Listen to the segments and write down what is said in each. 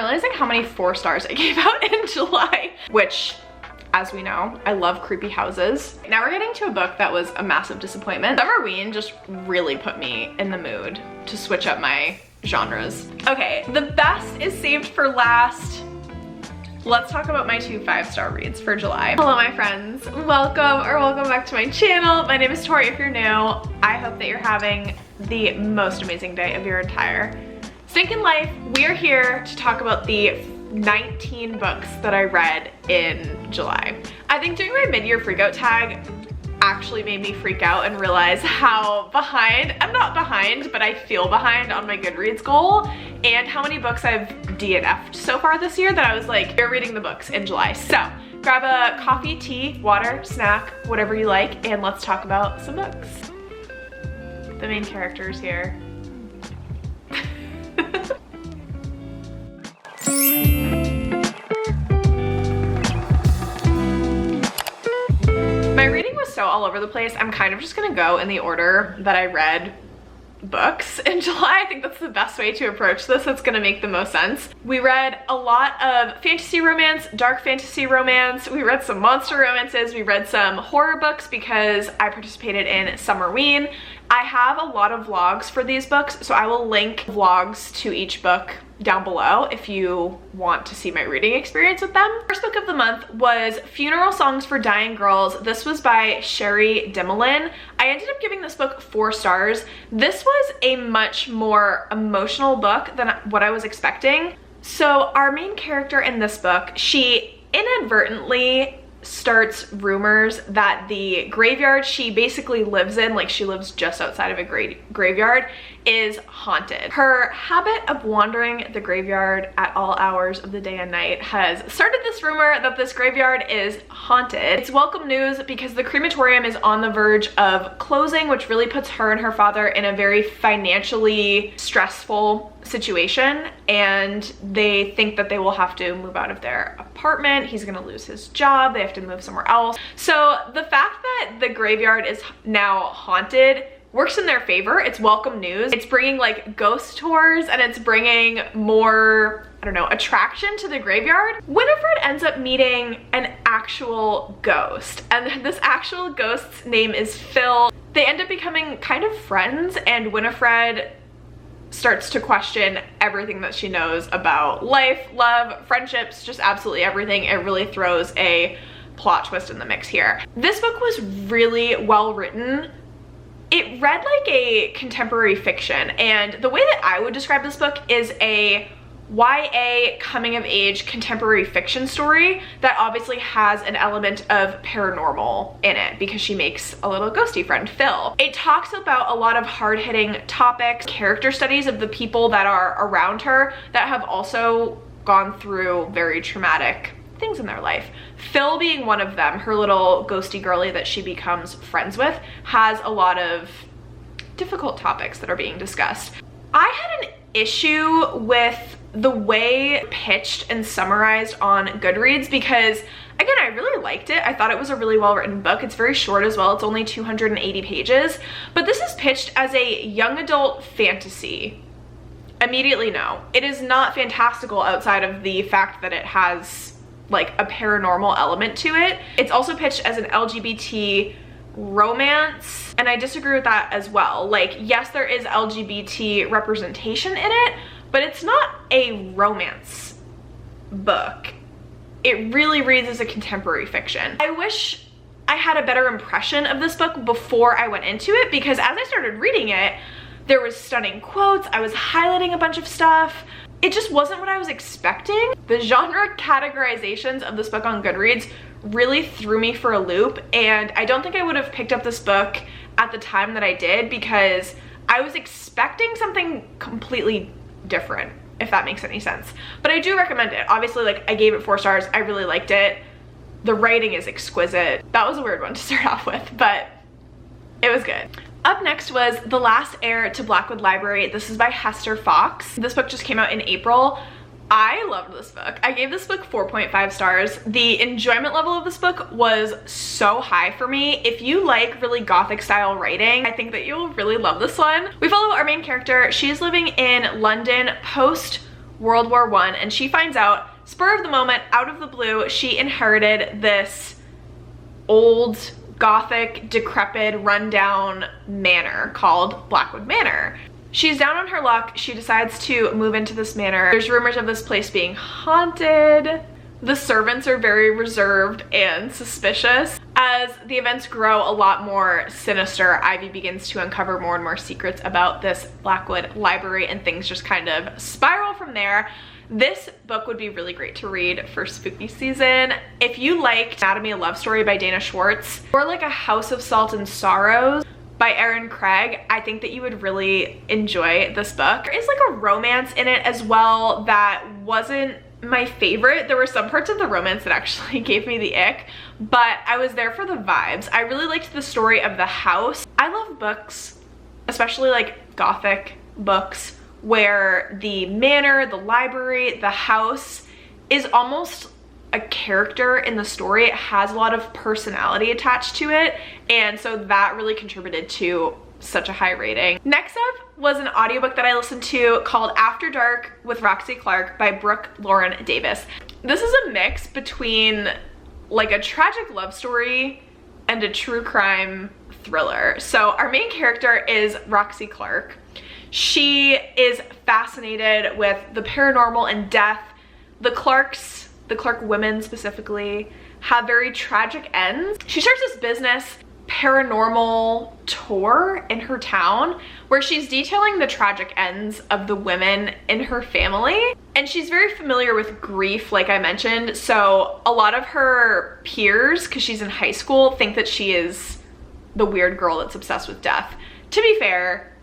realizing how many 4 stars I gave out in July, which, as we know, I love creepy houses. Now we're getting to a book that was a massive disappointment. Summerween just really put me in the mood to switch up my genres. Okay, the best is saved for last. Let's talk about my 2 5-star reads for July. Hello my friends, welcome back to my channel. My name is Tori if you're new. I hope that you're having the most amazing day of your entire stinking life. We're here to talk about the 19 books that I read in July. I think doing my mid-year freakout tag actually made me freak out and realize how behind, I'm not behind, but I feel behind on my Goodreads goal, and how many books I've DNF'd so far this year that I was like, you're reading the books in July. So grab a coffee, tea, water, snack, whatever you like, and let's talk about some books. The main characters here. My reading was so all over the place. I'm kind of just gonna go in the order that I read books in July. I think that's the best way to approach this. It's gonna make the most sense. We read a lot of fantasy romance, dark fantasy romance. We read some monster romances. We read some horror books because I participated in Summerween. I have a lot of vlogs for these books, so I will link vlogs to each book down below if you want to see my reading experience with them. First book of the month was Funeral Songs for Dying Girls. This was by Sherry Dimmelin. I ended up giving this book 4 stars. This was a much more emotional book than what I was expecting. So our main character in this book, she inadvertently starts rumors that the graveyard she basically lives in, like she lives just outside of a graveyard, is haunted. Her habit of wandering the graveyard at all hours of the day and night has started this rumor that this graveyard is haunted. It's welcome news because the crematorium is on the verge of closing, which really puts her and her father in a very financially stressful situation, and they think that they will have to move out of their apartment. He's gonna lose his job. They have to move somewhere else. So the fact that the graveyard is now haunted works in their favor. It's welcome news. It's bringing like ghost tours, and it's bringing more, I don't know, attraction to the graveyard. Winifred ends up meeting an actual ghost, and this actual ghost's name is Phil. They end up becoming kind of friends, and Winifred starts to question everything that she knows about life, love, friendships, just absolutely everything. It really throws a plot twist in the mix here. This book was really well written. It read like a contemporary fiction, and the way that I would describe this book is a YA coming of age contemporary fiction story that obviously has an element of paranormal in it because she makes a little ghosty friend, Phil. It talks about a lot of hard-hitting topics, character studies of the people that are around her that have also gone through very traumatic things in their life. Phil being one of them, her little ghosty girly that she becomes friends with, has a lot of difficult topics that are being discussed. I had an issue with the way pitched and summarized on Goodreads because, again, I really liked it. I thought it was a really well-written book. It's very short as well. It's only 280 pages, but this is pitched as a young adult fantasy. Immediately no. It is not fantastical outside of the fact that it has like a paranormal element to it. It's also pitched as an LGBT romance, and I disagree with that as well. Like, yes, there is LGBT representation in it, but it's not a romance book. It really reads as a contemporary fiction. I wish I had a better impression of this book before I went into it, because as I started reading it, there was stunning quotes, I was highlighting a bunch of stuff. It just wasn't what I was expecting. The genre categorizations of this book on Goodreads really threw me for a loop, and I don't think I would have picked up this book at the time that I did because I was expecting something completely different, if that makes any sense. But I do recommend it. Obviously, like, I gave it 4 stars. I really liked it. The writing is exquisite. That was a weird one to start off with, but it was good. Up next was The Last Heir to Blackwood Library. This is by Hester Fox. This book just came out in April. I loved this book. I gave this book 4.5 stars. The enjoyment level of this book was so high for me. If you like really gothic style writing, I think that you'll really love this one. We follow our main character. She's living in London post World War I, and she finds out, spur of the moment, out of the blue, she inherited this old, gothic, decrepit, rundown manor called Blackwood Manor. She's down on her luck. She decides to move into this manor. There's rumors of this place being haunted. The servants are very reserved and suspicious. As the events grow a lot more sinister, Ivy begins to uncover more and more secrets about this Blackwood library, and things just kind of spiral from there. This book would be really great to read for spooky season. If you liked Anatomy of Love Story by Dana Schwartz, or like A House of Salt and Sorrows by ERIN, I think that you would really enjoy this book. There is like a romance in it as well that wasn't my favorite. There were some parts of the romance that actually gave me the ick, but I was there for the vibes. I really liked the story of the house. I love books, especially like gothic books, where the manor, the library, the house is almost a character in the story. It has a lot of personality attached to it, and so that really contributed to such a high rating. Next up was an audiobook that I listened to called After Dark with Roxie Clark by Brooke Lauren Davis. This is a mix between like a tragic love story and a true crime thriller. So our main character is Roxie Clark. She is fascinated with the paranormal and death. The Clark women specifically have very tragic ends. She starts this business paranormal tour in her town where she's detailing the tragic ends of the women in her family, and she's very familiar with grief, like I mentioned. So a lot of her peers, because she's in high school, think that she is the weird girl that's obsessed with death. To be fair,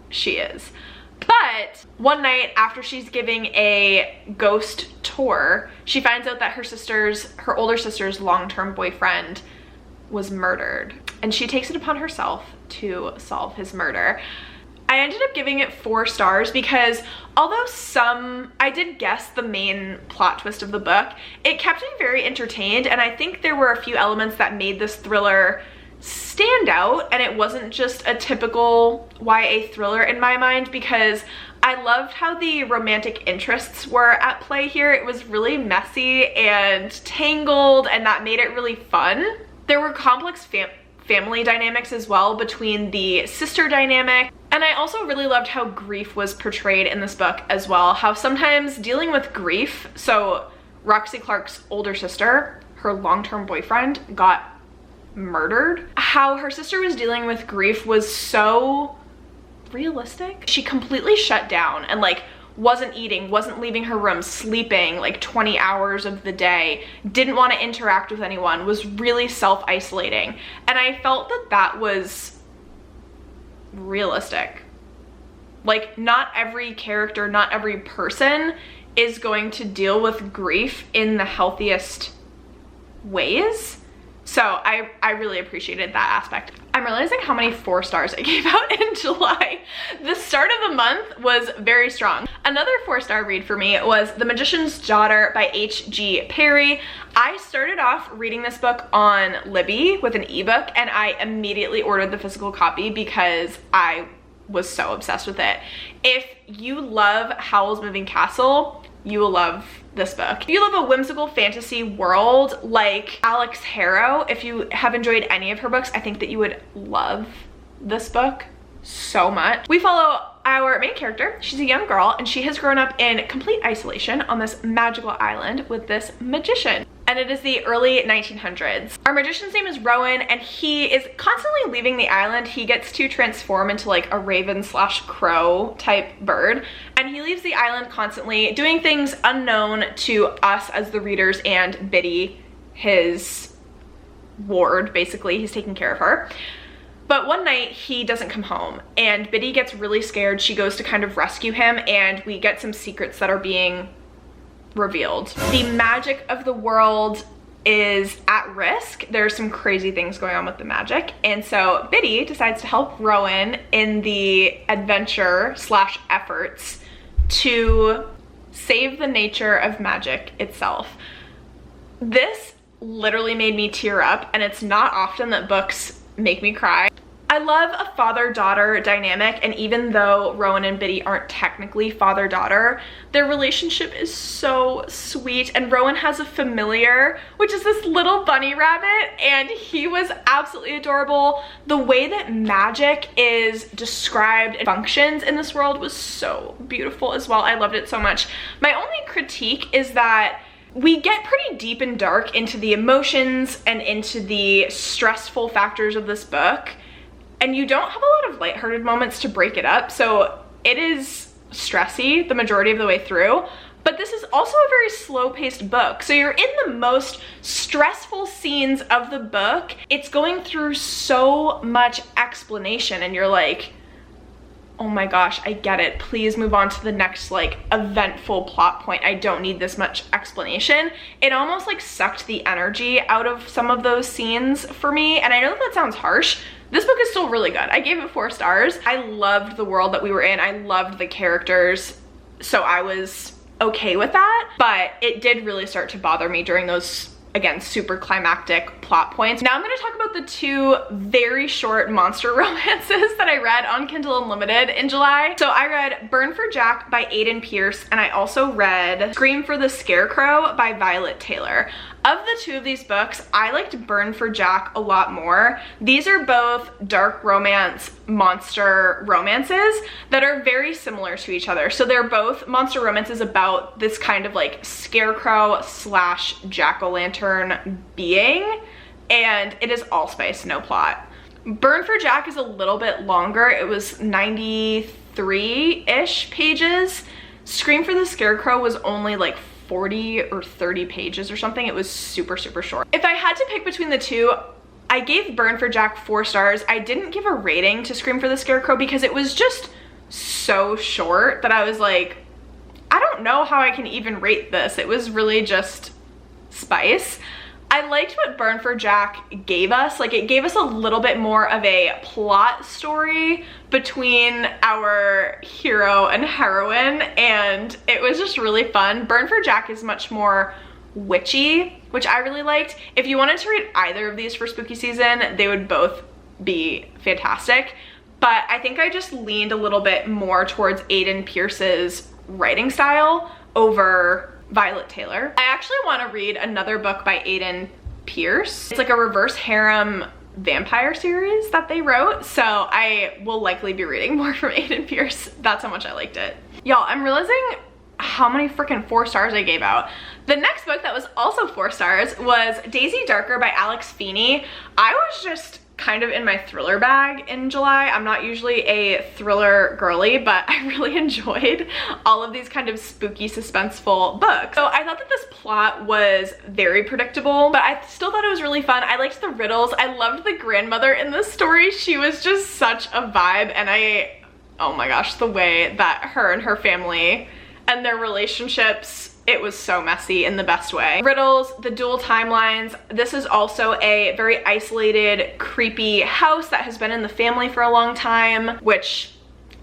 she is. But one night after she's giving a ghost tour, she finds out that her older sister's long-term boyfriend was murdered, and she takes it upon herself to solve his murder. I ended up giving it 4 stars because although I did guess the main plot twist of the book, it kept me very entertained, and I think there were a few elements that made this thriller stand out, and it wasn't just a typical YA thriller in my mind, because I loved how the romantic interests were at play here. It was really messy and tangled, and that made it really fun. There were complex family dynamics as well between the sister dynamic, and I also really loved how grief was portrayed in this book as well. How sometimes dealing with grief, so Roxie Clark's older sister, her long-term boyfriend, got murdered. How her sister was dealing with grief was so realistic. She completely shut down and like wasn't eating, wasn't leaving her room, sleeping like 20 hours of the day, didn't want to interact with anyone, was really self-isolating. And I felt that that was realistic. Like, not every character, not every person is going to deal with grief in the healthiest ways. So I really appreciated that aspect. I'm realizing how many 4 stars I gave out in July. The start of the month was very strong. Another 4-star read for me was The Magician's Daughter by H.G. Perry. I started off reading this book on Libby with an ebook, and I immediately ordered the physical copy because I was so obsessed with it. If you love Howl's Moving Castle, you will love this book. If you love a whimsical fantasy world like Alex Harrow, if you have enjoyed any of her books, I think that you would love this book so much. We follow our main character. She's a young girl, and she has grown up in complete isolation on this magical island with this magician. And it is the early 1900s. Our magician's name is Rowan, and he is constantly leaving the island. He gets to transform into like a raven/crow type bird, and he leaves the island constantly doing things unknown to us as the readers and Biddy, his ward. Basically, he's taking care of her. But one night he doesn't come home, and Biddy gets really scared. She goes to kind of rescue him, and we get some secrets that are being revealed. The magic of the world is at risk. There's some crazy things going on with the magic, and so Biddy decides to help Rowan in the adventure/efforts to save the nature of magic itself. This literally made me tear up, and it's not often that books make me cry. I love a father-daughter dynamic, and even though Rowan and Biddy aren't technically father-daughter, their relationship is so sweet. And Rowan has a familiar, which is this little bunny rabbit, and he was absolutely adorable. The way that magic is described and functions in this world was so beautiful as well. I loved it so much. My only critique is that we get pretty deep and dark into the emotions and into the stressful factors of this book, and you don't have a lot of lighthearted moments to break it up, so it is stressy the majority of the way through. But this is also a very slow-paced book, so you're in the most stressful scenes of the book. It's going through so much explanation, and you're like, oh my gosh, I get it. Please move on to the next like eventful plot point. I don't need this much explanation. It almost like sucked the energy out of some of those scenes for me, and I know that sounds harsh. This book is still really good. I gave it 4 stars. I loved the world that we were in. I loved the characters, so I was okay with that, but it did really start to bother me during those, again, super climactic plot points. Now I'm going to talk about the 2 very short monster romances that I read on Kindle Unlimited in July. So I read Burn for Jack by Aidan Pierce, and I also read Scream for the Scarecrow by Violet Taylor. Of the 2 of these books, I liked Burn for Jack a lot more. These are both dark romance, monster romances that are very similar to each other. So they're both monster romances about this kind of like scarecrow slash jack-o'-lantern being, and it is allspice, no plot. Burn for Jack is a little bit longer. It was 93-ish pages. Scream for the Scarecrow was only like 40 or 30 pages or something. It was super, super short. If I had to pick between the 2, I gave Burn for Jack 4 stars. I didn't give a rating to Scream for the Scarecrow because it was just so short that I was like, I don't know how I can even rate this. It was really just spice. I liked what Burn for Jack gave us. Like, it gave us a little bit more of a plot story between our hero and heroine, and it was just really fun. Burn for Jack is much more witchy, which I really liked. If you wanted to read either of these for spooky season, they would both be fantastic. But I think I just leaned a little bit more towards Aidan Pierce's writing style over Violet Taylor. I actually want to read another book by Aidan Pierce. It's like a reverse harem vampire series that they wrote, so I will likely be reading more from Aidan Pierce. That's how much I liked it. Y'all, I'm realizing how many freaking 4 stars I gave out. The next book that was also 4 stars was Daisy Darker by Alex Feeney. I was just kind of in my thriller bag in July. I'm not usually a thriller girly, but I really enjoyed all of these kind of spooky, suspenseful books. So I thought that this plot was very predictable, but I still thought it was really fun. I liked the riddles. I loved the grandmother in this story. She was just such a vibe, and oh my gosh, the way that her and her family and their relationships, it was so messy in the best way. Riddles, the dual timelines. This is also a very isolated, creepy house that has been in the family for a long time, which,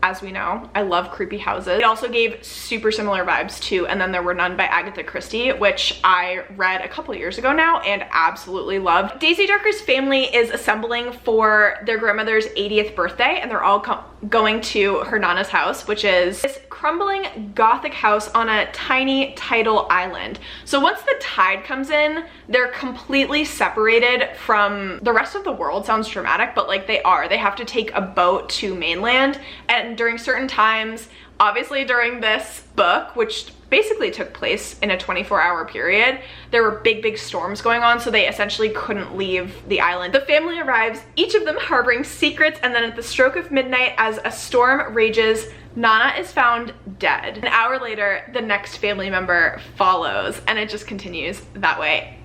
as we know, I love creepy houses. It also gave super similar vibes to And Then There Were None by Agatha Christie, which I read a couple years ago now and absolutely loved. Daisy Darker's family is assembling for their grandmother's 80th birthday, and they're all going to her Nana's house, which is this crumbling gothic house on a tiny tidal island. So once the tide comes in, they're completely separated from the rest of the world. Sounds dramatic, but like they are. They have to take a boat to mainland, and during certain times, obviously during this book, which basically took place in a 24-hour period, there were big storms going on, so they essentially couldn't leave the island. The family arrives, each of them harboring secrets, and then at the stroke of midnight, as a storm rages, Nana is found dead. An hour later, the next family member follows, and it just continues that way.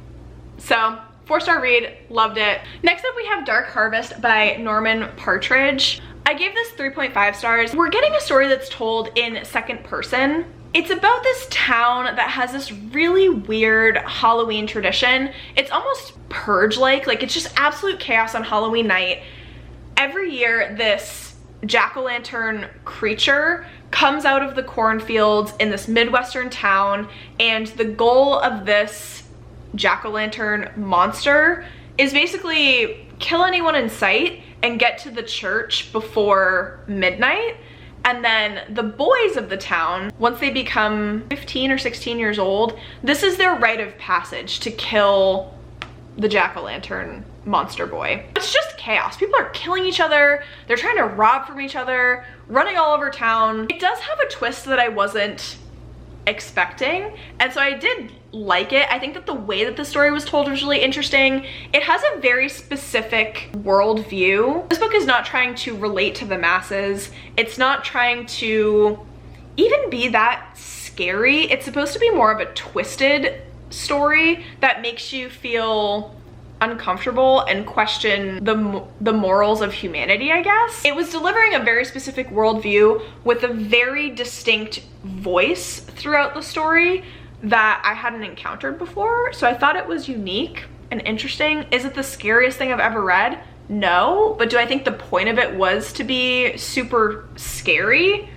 So 4-star read, loved it. Next up we have Dark Harvest by Norman Partridge. I gave this 3.5 stars. We're getting a story that's told in second person. It's about this town that has this really weird Halloween tradition. It's almost Purge-like, like it's just absolute chaos on Halloween night. Every year, this jack-o'-lantern creature comes out of the cornfields in this Midwestern town, and the goal of this jack-o'-lantern monster is basically kill anyone in sight and get to the church before midnight. And then the boys of the town, once they become 15 or 16 years old, this is their rite of passage to kill the jack-o'-lantern monster boy. It's just chaos. People are killing each other. They're trying to rob from each other, running all over town. It does have a twist that I wasn't expecting, and so I did like it. I think that the way that the story was told was really interesting. It has a very specific worldview. This book is not trying to relate to the masses. It's not trying to even be that scary. It's supposed to be more of a twisted story that makes you feel uncomfortable and question the morals of humanity, I guess. It was delivering a very specific worldview with a very distinct voice throughout the story that I hadn't encountered before. So I thought it was unique and interesting. Is it the scariest thing I've ever read? No. But do I think the point of it was to be super scary?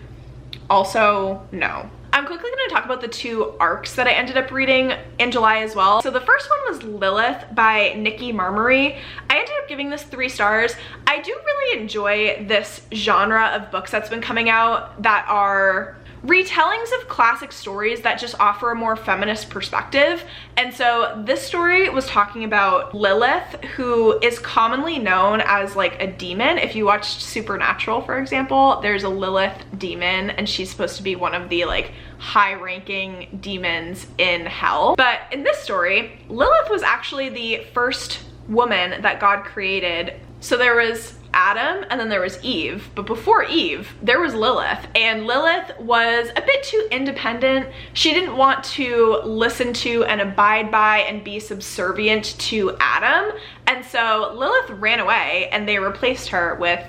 Also, no. I'm quickly going to talk about the 2 arcs that I ended up reading in July as well. So the first one was Lilith by Nikki Marmory. I ended up giving this 3 stars. I do really enjoy this genre of books that's been coming out that are retellings of classic stories that just offer a more feminist perspective. And so this story was talking about Lilith, who is commonly known as like a demon. If you watched Supernatural, for example, there's a Lilith demon, and she's supposed to be one of the like high-ranking demons in hell. But in this story, Lilith was actually the first woman that God created. So there was Adam and then there was Eve, but before Eve there was Lilith, and Lilith was a bit too independent. She didn't want to listen to and abide by and be subservient to Adam, and so Lilith ran away and they replaced her with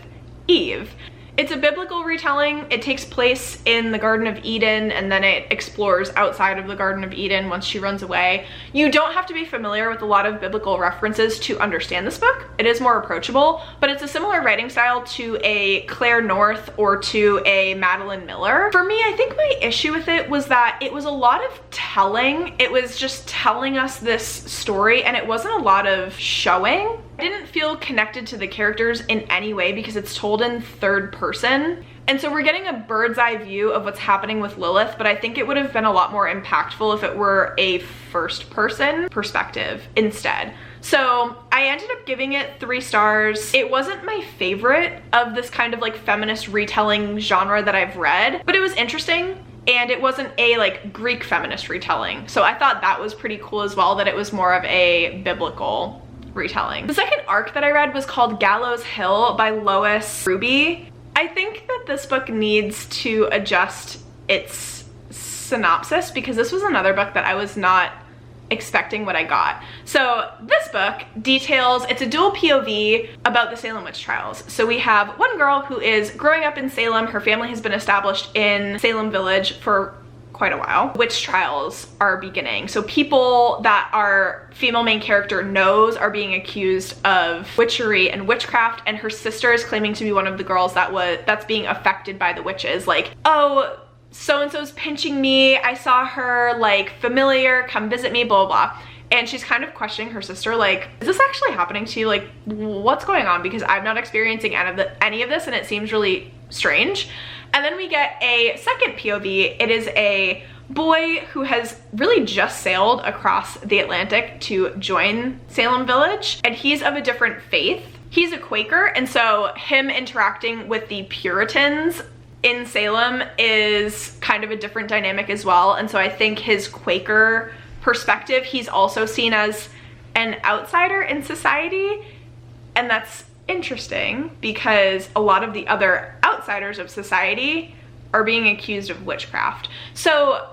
Eve. It's a biblical retelling. It takes place in the Garden of Eden, and then it explores outside of the Garden of Eden once she runs away. You don't have to be familiar with a lot of biblical references to understand this book. It is more approachable, but it's a similar writing style to a Claire North or to a Madeline Miller. For me, I think my issue with it was that it was a lot of telling. It was just telling us this story, and it wasn't a lot of showing. I didn't feel connected to the characters in any way because it's told in third person. And so we're getting a bird's eye view of what's happening with Lilith, but I think it would have been a lot more impactful if it were a first person perspective instead. So I ended up giving it 3 stars. It wasn't my favorite of this kind of like feminist retelling genre that I've read, but it was interesting. And it wasn't a like Greek feminist retelling. So I thought that was pretty cool as well, that it was more of a biblical retelling. The second arc that I read was called Gallows Hill by Lois Ruby. I think that this book needs to adjust its synopsis because this was another book that I was not expecting what I got. So this book details, it's a dual POV about the Salem witch trials. So we have one girl who is growing up in Salem. Her family has been established in Salem Village for quite a while. Witch trials are beginning. So people that our female main character knows are being accused of witchery and witchcraft, and her sister is claiming to be one of the girls that's being affected by the witches. Like, oh, so-and-so's pinching me, I saw her like familiar, come visit me, blah, blah, blah. And she's kind of questioning her sister, like, is this actually happening to you? Like, what's going on? Because I'm not experiencing any of this, and it seems really strange. And then we get a second POV. It is a boy who has really just sailed across the Atlantic to join Salem Village, and he's of a different faith. He's a Quaker, and so him interacting with the Puritans in Salem is kind of a different dynamic as well. And so I think his Quaker perspective, he's also seen as an outsider in society, and that's interesting because a lot of the other outsiders of society are being accused of witchcraft. So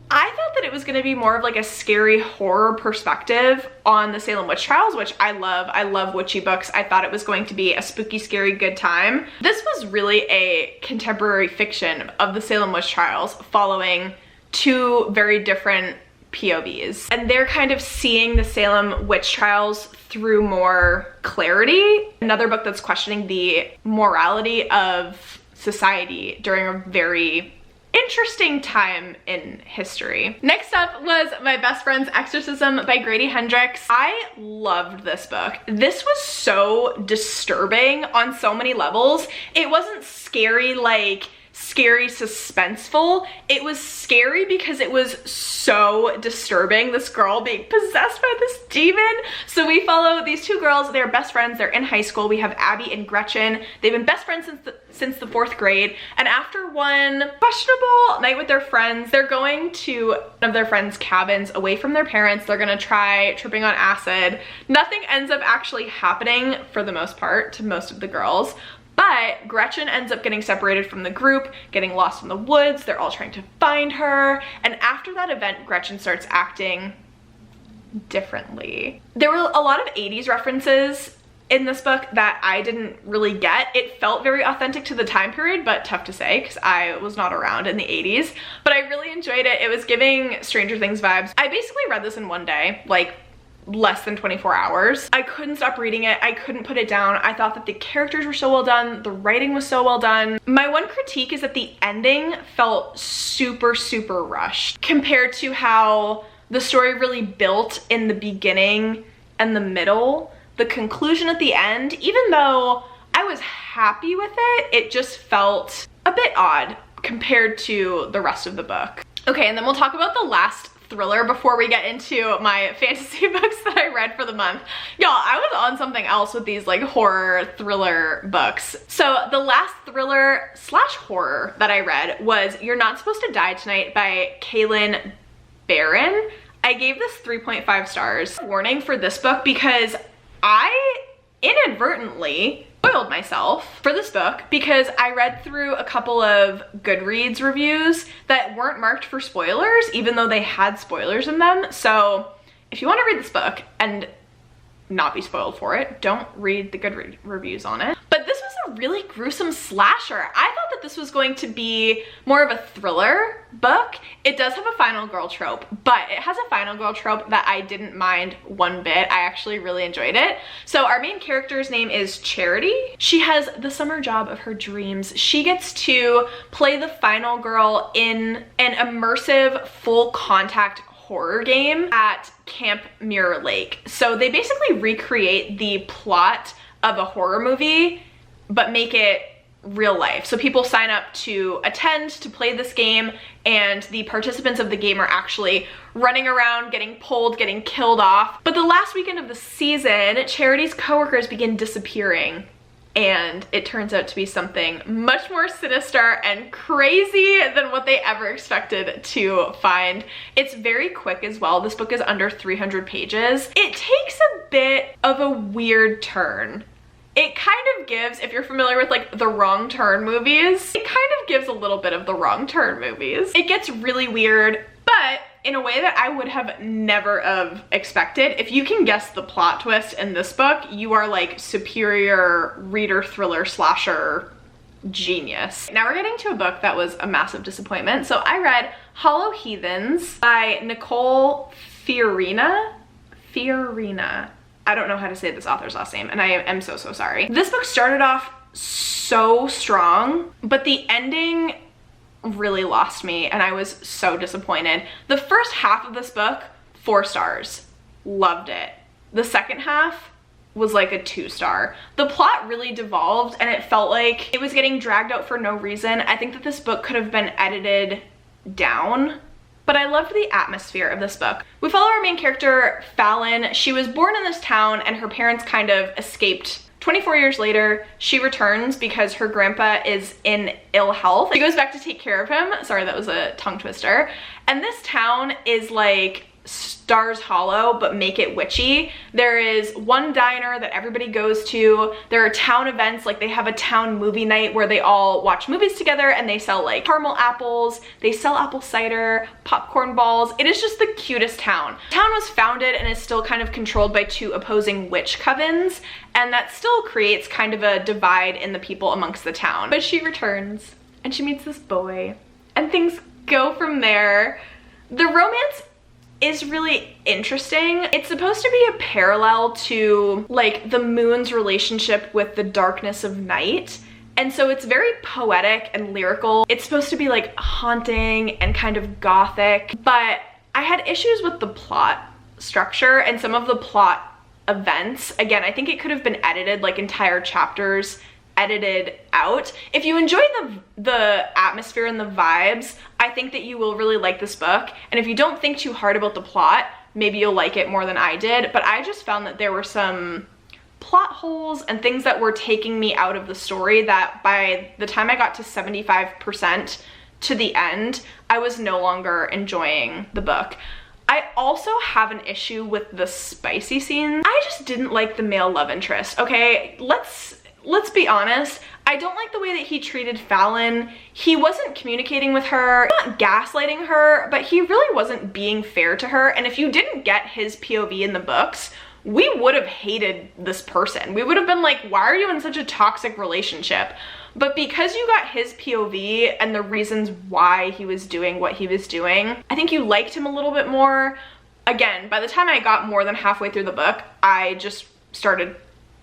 I thought that it was going to be more of like a scary horror perspective on the Salem witch trials, which I love. I love witchy books. I thought it was going to be a spooky, scary, good time. This was really a contemporary fiction of the Salem witch trials following 2 very different POVs, and they're kind of seeing the Salem witch trials through more clarity. Another book that's questioning the morality of society during a very interesting time in history. Next up was My Best Friend's Exorcism by Grady Hendrix. I loved this book. This was so disturbing on so many levels. It wasn't scary like scary suspenseful. It was scary because it was so disturbing, this girl being possessed by this demon. So we follow these two girls. They're best friends. They're in high school. We have Abby and Gretchen. They've been best friends since the 4th grade, and after one questionable night with their friends, they're going to one of their friends' cabins away from their parents. They're gonna try tripping on acid. Nothing ends up actually happening for the most part to most of the girls. But Gretchen ends up getting separated from the group, getting lost in the woods. They're all trying to find her. And after that event, Gretchen starts acting differently. There were a lot of 80s references in this book that I didn't really get. It felt very authentic to the time period, but tough to say because I was not around in the 80s. But I really enjoyed it. It was giving Stranger Things vibes. I basically read this in one day, like less than 24 hours. I couldn't stop reading it. I couldn't put it down. I thought that the characters were so well done. The writing was so well done. My one critique is that the ending felt super, super rushed compared to how the story really built in the beginning and the middle. The conclusion at the end, even though I was happy with it, it just felt a bit odd compared to the rest of the book. Okay, and then we'll talk about the last thriller before we get into my fantasy books that I read for the month. Y'all, I was on something else with these like horror thriller books. So the last thriller slash horror that I read was You're Not Supposed to Die Tonight by Kaylin Barron. I gave this 3.5 stars. Warning for this book because I inadvertently spoiled myself for this book because I read through a couple of Goodreads reviews that weren't marked for spoilers, even though they had spoilers in them. So if you want to read this book and not be spoiled for it, don't read the Goodreads reviews on it. But this was a really gruesome slasher. I thought that this was going to be more of a thriller book. It does have a final girl trope, but it has a final girl trope that I didn't mind one bit. I actually really enjoyed it. So our main character's name is Charity. She has the summer job of her dreams. She gets to play the final girl in an immersive full contact horror game at Camp Mirror Lake. So they basically recreate the plot of a horror movie, but make it real life. So people sign up to attend to play this game, and the participants of the game are actually running around, getting pulled, getting killed off. But the last weekend of the season, Charity's coworkers begin disappearing, and it turns out to be something much more sinister and crazy than what they ever expected to find. It's very quick as well. This book is under 300 pages. It takes a bit of a weird turn. It kind of gives, if you're familiar with like the Wrong Turn movies, it kind of gives a little bit of the Wrong Turn movies. It gets really weird, but in a way that I would have never have expected. If you can guess the plot twist in this book, you are like superior reader thriller slasher genius. Now we're getting to a book that was a massive disappointment. So I read Hollow Heathens by Nicole Fiorina. I don't know how to say this author's last name, and I am so sorry. This book started off so strong, but the ending really lost me and I was so disappointed. The first half of this book, 4 stars. Loved it. The second half was like a 2-star. The plot really devolved and it felt like it was getting dragged out for no reason. I think that this book could have been edited down, but I loved the atmosphere of this book. We follow our main character, Fallon. She was born in this town and her parents kind of escaped. 24 years later, she returns because her grandpa is in ill health. She goes back to take care of him. Sorry, that was a tongue twister. And this town is like Stars Hollow, but make it witchy. There is one diner that everybody goes to. There are town events, like they have a town movie night where they all watch movies together and they sell like caramel apples, they sell apple cider, popcorn balls. It is just the cutest town. The town was founded and is still kind of controlled by 2 opposing witch covens, and that still creates kind of a divide in the people amongst the town. But she returns and she meets this boy and things go from there. The romance is really interesting. It's supposed to be a parallel to like the moon's relationship with the darkness of night, And so it's very poetic and lyrical. It's supposed to be like haunting and kind of gothic, but I had issues with the plot structure and some of the plot events. Again, I think it could have been edited, like entire chapters edited out. If you enjoy the atmosphere and the vibes, I think that you will really like this book. And if you don't think too hard about the plot, maybe you'll like it more than I did. But I just found that there were some plot holes and things that were taking me out of the story that by the time I got to 75% to the end, I was no longer enjoying the book. I also have an issue with the spicy scenes. I just didn't like the male love interest, okay? Let's be honest. I don't like the way that he treated Fallon. He wasn't communicating with her, not gaslighting her, but he really wasn't being fair to her. And if you didn't get his POV in the books, we would have hated this person. We would have been like, why are you in such a toxic relationship? But because you got his POV and the reasons why he was doing what he was doing, I think you liked him a little bit more. Again, by the time I got more than halfway through the book, I just started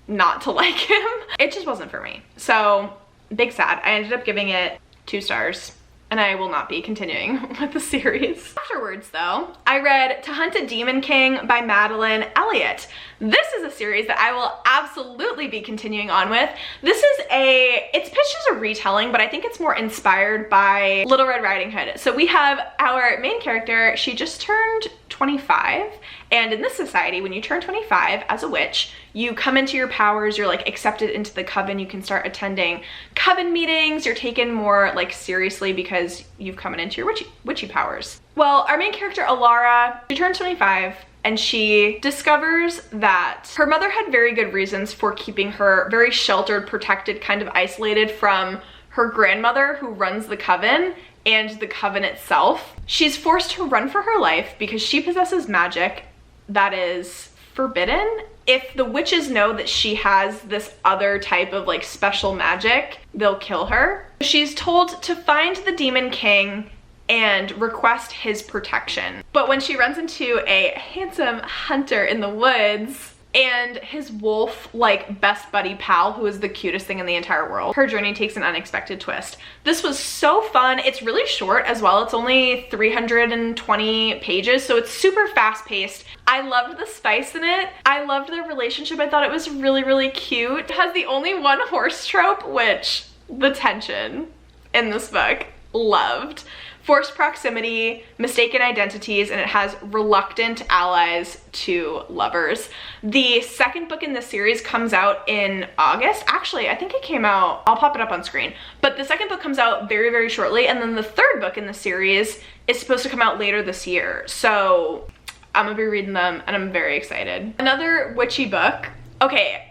not to like him. It just wasn't for me. So, big sad. I ended up giving it 2 stars. And I will not be continuing with the series. Afterwards though, I read To Hunt a Demon King by Madeline Elliott. This is a series that I will absolutely be continuing on with. It's pitched as a retelling, but I think it's more inspired by Little Red Riding Hood. So we have our main character, she just turned 25, and in this society, when you turn 25 as a witch, you come into your powers, you're like accepted into the coven, you can start attending coven meetings, you're taken more like seriously because you've come into your witchy powers. Well, our main character, Alara, she turns 25 and she discovers that her mother had very good reasons for keeping her very sheltered, protected, kind of isolated from her grandmother who runs the coven and the coven itself. She's forced to run for her life because she possesses magic that is forbidden. If the witches know that she has this other type of like special magic, they'll kill her. She's told to find the Demon King and request his protection. But when she runs into a handsome hunter in the woods and his wolf like best buddy pal, who is the cutest thing in the entire world, her journey takes an unexpected twist. This was so fun. It's really short as well. It's only 320 pages, so it's super fast paced. I loved the spice in it. I loved their relationship. I thought it was really, really cute. It has the only one horse trope, which the tension in this book, loved. Forced proximity, mistaken identities, and it has reluctant allies to lovers. The second book in the series comes out in August. Actually, I think it came out, I'll pop it up on screen, but the second book comes out very, very shortly, and then the third book in the series is supposed to come out later this year. So I'm gonna be reading them and I'm very excited. Another witchy book. Okay,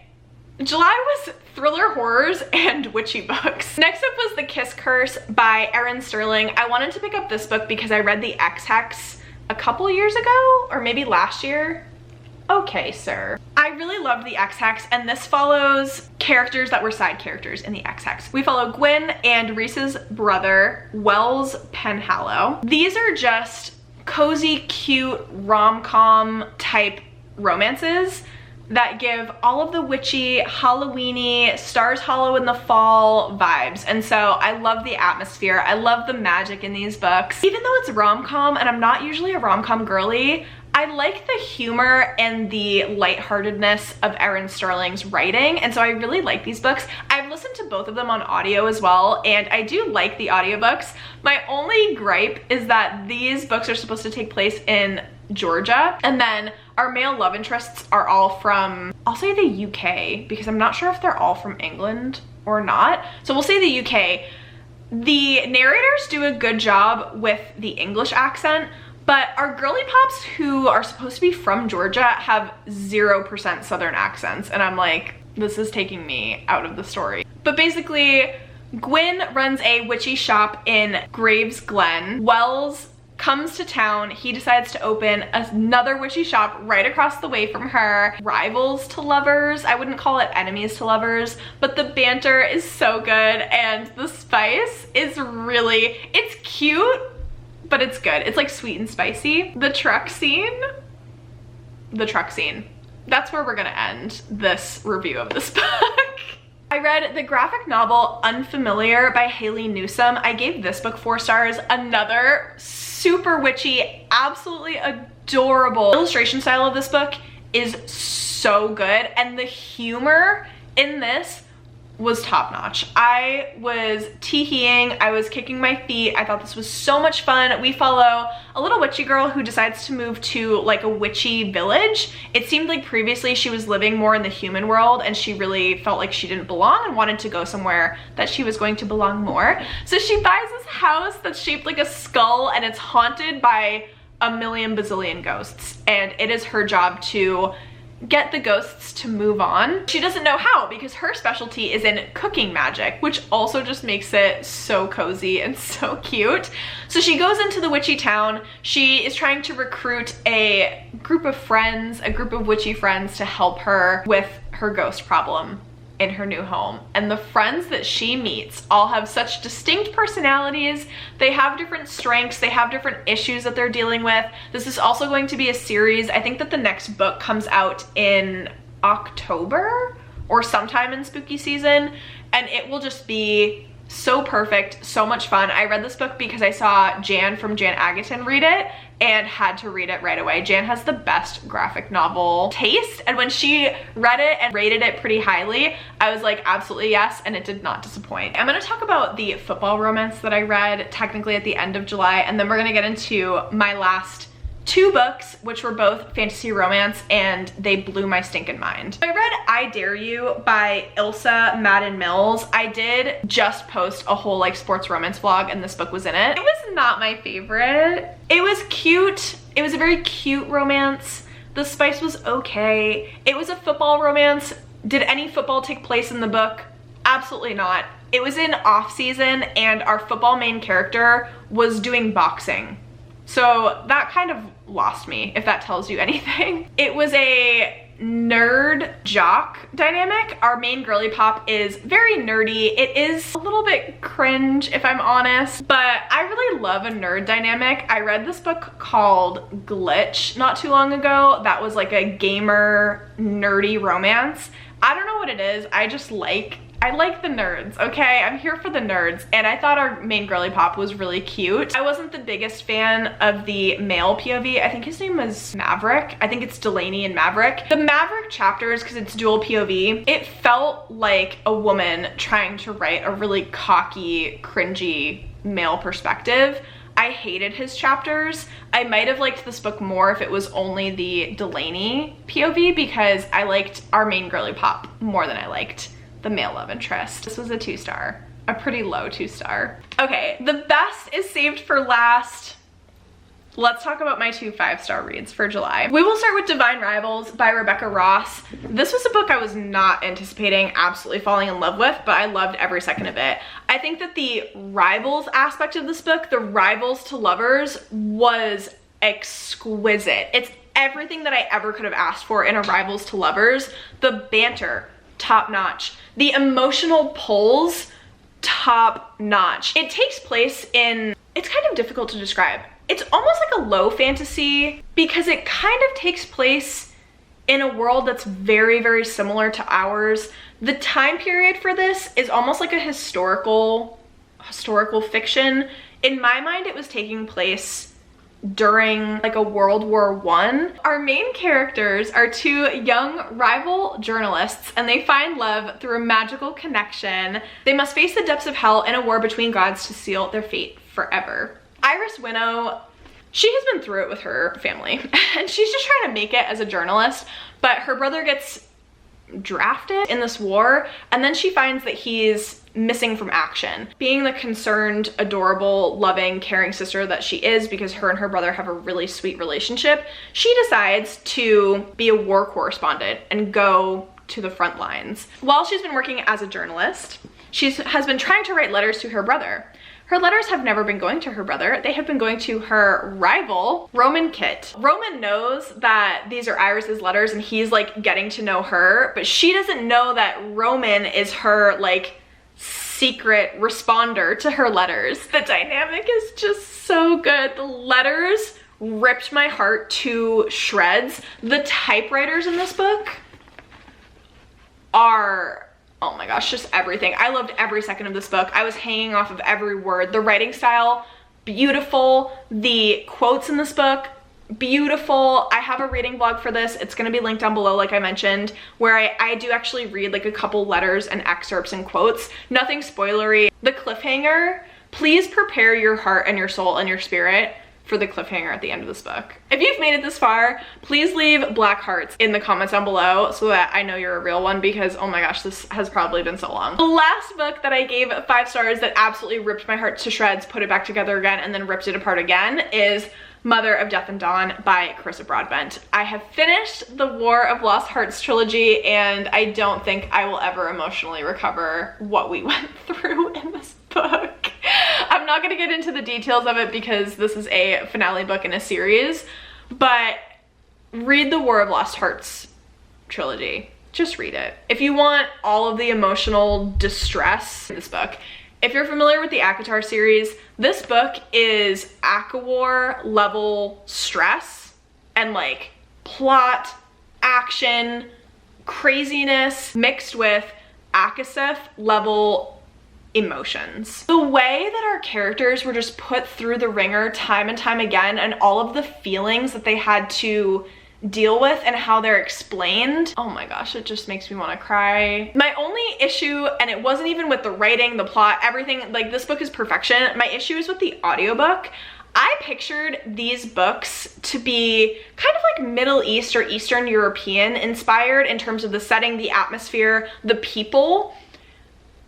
July was thriller horrors and witchy books. Next up was The Kiss Curse by ERIN Sterling. I wanted to pick up this book because I read the X-Hex a couple years ago, or maybe last year. Okay, sir. I really loved the X-Hex, and this follows characters that were side characters in the X-Hex. We follow Gwen and Reese's brother, Wells Penhallow. These are just cozy, cute, rom-com type romances that give all of the witchy, Halloween-y, Stars Hollow in the fall vibes. And so I love the atmosphere. I love the magic in these books. Even though it's rom-com, and I'm not usually a rom-com girly, I like the humor and the lightheartedness of ERIN Sterling's writing, and so I really like these books. I've listened to both of them on audio as well, and I do like the audiobooks. My only gripe is that these books are supposed to take place in Georgia, and then our male love interests are all from, I'll say the UK, because I'm not sure if they're all from England or not. So we'll say the UK. The narrators do a good job with the English accent, but our girly pops who are supposed to be from Georgia have 0% Southern accents, and I'm like, this is taking me out of the story. But basically, Gwen runs a witchy shop in Graves Glen. Wells comes to town. He decides to open another witchy shop right across the way from her. Rivals to lovers. I wouldn't call it enemies to lovers, but the banter is so good, and the spice is really, it's cute, but it's good. It's like sweet and spicy. The truck scene. That's where we're gonna end this review of this book. I read the graphic novel Unfamiliar by Haley Newsome. I gave this book 4 stars. Another super witchy, absolutely adorable illustration style of this book is so good, and the humor in this was top-notch. I was tee-heeing, I was kicking my feet. I thought this was so much fun. We follow a little witchy girl who decides to move to like a witchy village. It seemed like previously she was living more in the human world and she really felt like she didn't belong and wanted to go somewhere that she was going to belong more. So she buys this house that's shaped like a skull and it's haunted by a million bazillion ghosts, and it is her job to get the ghosts to move on. She doesn't know how because her specialty is in cooking magic, which also just makes it so cozy and so cute. So she goes into the witchy town. She is trying to recruit a group of friends, a group of witchy friends to help her with her ghost problem in her new home. And the friends that she meets all have such distinct personalities. They have different strengths. They have different issues that they're dealing with. This is also going to be a series. I think that the next book comes out in October or sometime in spooky season, and it will just be so perfect, so much fun. I read this book because I saw Jan from Jan Agaton read it and had to read it right away. Jan has the best graphic novel taste, and when she read it and rated it pretty highly, I was like, absolutely yes, and it did not disappoint. I'm gonna talk about the football romance that I read technically at the end of July, and then we're gonna get into my last 2 books, which were both fantasy romance, and they blew my stinking mind. I read I Dare You by Ilsa Madden Mills. I did just post a whole like sports romance vlog and this book was in it. It was not my favorite. It was cute. It was a very cute romance. The spice was okay. It was a football romance. Did any football take place in the book? Absolutely not. It was in off season and our football main character was doing boxing. So that kind of lost me, if that tells you anything. It was a nerd jock dynamic. Our main girly pop is very nerdy. It is a little bit cringe, if I'm honest, but I really love a nerd dynamic. I read this book called Glitch not too long ago. That was like a gamer nerdy romance. I don't know what it is. I like the nerds, okay? I'm here for the nerds, and I thought our main girly pop was really cute. I wasn't the biggest fan of the male POV. I think his name was Maverick. I think it's Delaney and Maverick. The Maverick chapters, because it's dual POV, it felt like a woman trying to write a really cocky, cringy male perspective. I hated his chapters. I might have liked this book more if it was only the Delaney POV, because I liked our main girly pop more than I liked the male love interest. This was a 2 star, a pretty low 2 star. Okay, the best is saved for last. Let's talk about my 2 5-star reads for July. We will start with Divine Rivals by Rebecca Ross. This was a book I was not anticipating absolutely falling in love with, but I loved every second of it. I think that the rivals aspect of this book, the rivals to lovers, was exquisite. It's everything that I ever could have asked for in a rivals to lovers. The banter, top notch. The emotional pulls, top notch. It takes place in, it's kind of difficult to describe. It's almost like a low fantasy because it kind of takes place in a world that's very, very similar to ours. The time period for this is almost like a historical fiction. In my mind, it was taking place during like a World War I. Our main characters are 2 young rival journalists, and they find love through a magical connection. They must face the depths of hell in a war between gods to seal their fate forever. Iris Winnow, she has been through it with her family, and she's just trying to make it as a journalist, but her brother gets drafted in this war, and then she finds that he's missing from action. Being the concerned, adorable, loving, caring sister that she is, because her and her brother have a really sweet relationship, she decides to be a war correspondent and go to the front lines. While she's been working as a journalist, she has been trying to write letters to her brother. Her letters have never been going to her brother. They have been going to her rival, Roman Kit. Roman knows that these are Iris's letters and he's like getting to know her, but she doesn't know that Roman is her like secret responder to her letters. The dynamic is just so good. The letters ripped my heart to shreds. The typewriters in this book are oh my gosh, just everything. I loved every second of this book. I was hanging off of every word. The writing style, beautiful. The quotes in this book, beautiful. I have a reading blog for this. It's going to be linked down below, like I mentioned, where I do actually read like a couple letters and excerpts and quotes. Nothing spoilery. The cliffhanger, please prepare your heart and your soul and your spirit for the cliffhanger at the end of this book. If you've made it this far, please leave black hearts in the comments down below so that I know you're a real one, because oh my gosh, this has probably been so long. The last book that I gave 5 stars that absolutely ripped my heart to shreds, put it back together again, and then ripped it apart again is Mother of Death and Dawn by Carissa Broadbent. I have finished the War of Lost Hearts trilogy, and I don't think I will ever emotionally recover what we went through in this book. I'm not gonna get into the details of it because this is a finale book in a series, but read the War of Lost Hearts trilogy. Just read it. If you want all of the emotional distress in this book. If you're familiar with the ACOTAR series, this book is ACOWAR level stress and like plot, action, craziness mixed with ACOSF level emotions. The way that our characters were just put through the ringer time and time again, and all of the feelings that they had to deal with and how they're explained, oh my gosh, it just makes me want to cry. My only issue, and it wasn't even with the writing, the plot, everything, like this book is perfection. My issue is with the audiobook. I pictured these books to be kind of like Middle East or Eastern European inspired in terms of the setting, the atmosphere, the people.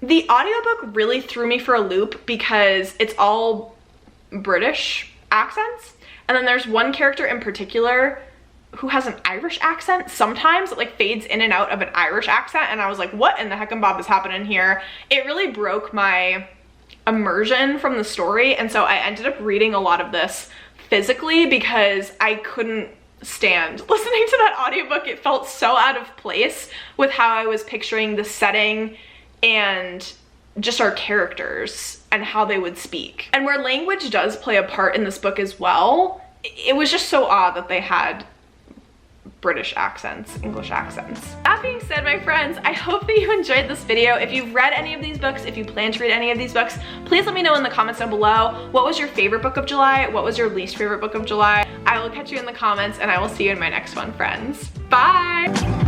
The audiobook really threw me for a loop because it's all British accents. And then there's one character in particular who has an Irish accent. Sometimes it like fades in and out of an Irish accent. And I was like, what in the heck and bob is happening here? It really broke my immersion from the story. And so I ended up reading a lot of this physically because I couldn't stand listening to that audiobook. It felt so out of place with how I was picturing the setting and just our characters and how they would speak. And where language does play a part in this book as well, it was just so odd that they had British accents, English accents. That being said, my friends, I hope that you enjoyed this video. If you've read any of these books, if you plan to read any of these books, please let me know in the comments down below. What was your favorite book of July? What was your least favorite book of July? I will catch you in the comments, and I will see you in my next one, friends. Bye!